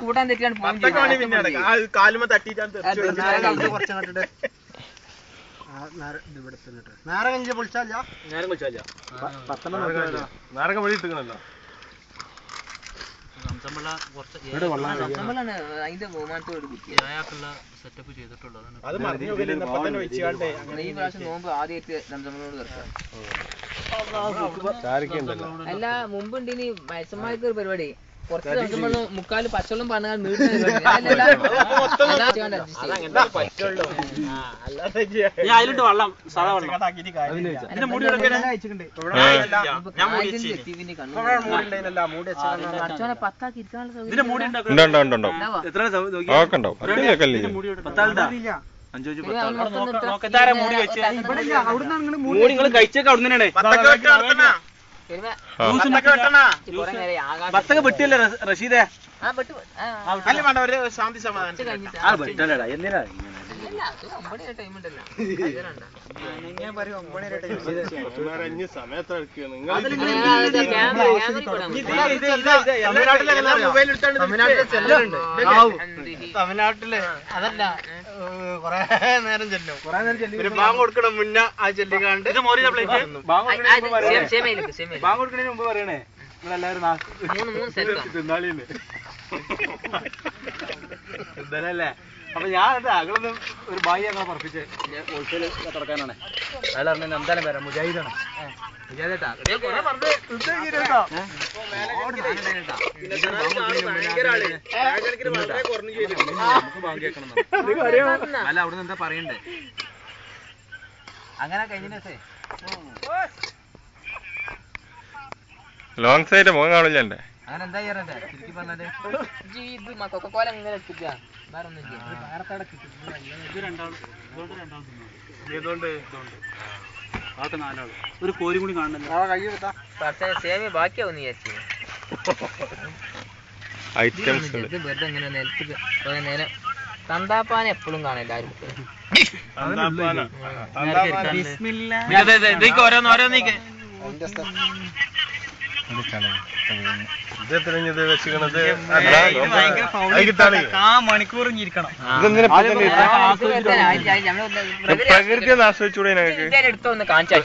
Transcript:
കൂട്ടാൻ തെറ്റിയാണ് കാലുമ തട്ടിട്ടാണ് നാരങ്ങ പൊളിച്ചാല നാരങ്ങ വഴി ഇട്ടുകണല്ലോ അതിന്റെ ബഹുമാനത്തോട് സെറ്റപ്പ് ചെയ്തിട്ടുള്ളത് ഈ പ്രാവശ്യം നോമ്പ് ആദ്യമായിട്ട് സംസമ്മനോട് തീർക്കാം. അല്ല മുമ്പുണ്ട് ഇനി വയസ്സന്മാർക്ക് ഒരു പരിപാടി കുറച്ച് സംസമ്മണം മുക്കാല് പച്ചവെള്ളം പറഞ്ഞാൽ അതിലിട്ട് വെള്ളം സാധാ വെള്ളം പത്താക്കി ഇരിക്കാനുള്ള കഴിച്ചൊക്കെ അവിടെ തന്നെയാണ് ബത്തക വെട്ടിയല്ലേ റഷീദേ ശാന്തി സമാധാനം എന്തിനാ തമിഴ്നാട്ടില് അതല്ല കൊറേ നേരം ചെല്ലും ബാങ്ക് കൊടുക്കണം മുന്നേ ആ ചെല്ലിക്കാണ്ട് ബാങ്ക് കൊടുക്കണതിന് മുമ്പ് പറയണേ നിങ്ങളെല്ലാവരും തിന്നാളിന്ന് തിന്നലല്ലേ. അപ്പൊ ഞാൻ അകളൊന്നും ഒരു ബായി അങ്ങനെ പറപ്പിച്ച് ഹോൾസെയിൽ തുടക്കാനാണ്. അയാൾ പറഞ്ഞ എന്തായാലും വരാം, മുജാഹിദാണ്. അല്ല അവിടുന്ന് എന്താ പറയണ്ടേ അങ്ങനെ കഴിഞ്ഞേ ലോങ് സൈഡ് മുഖം കാണില്ലേ? അങ്ങനെ എന്താ ചെയ്യാറേ ചുരുക്കി പറഞ്ഞാല് കൊക്കക്കോല എങ്ങനെ എടുക്കുക നാലാള് ഒരു കോരി കൂടി കാണുന്നില്ല. സേമിയ ബാക്കിയാവും വിചാരിച്ചു. വെറുതെ എങ്ങനെ നിലത്ത് നേരം തന്താപ്പാന എപ്പോഴും കാണാം എല്ലാവരും. ഓരോന്നോരോന്നീക്ക് മണിക്കൂർ ഇരിക്കണം. പ്രകൃതി ആസ്വദിച്ചൂടെ എടുത്തൊന്ന് കാണിച്ചാൽ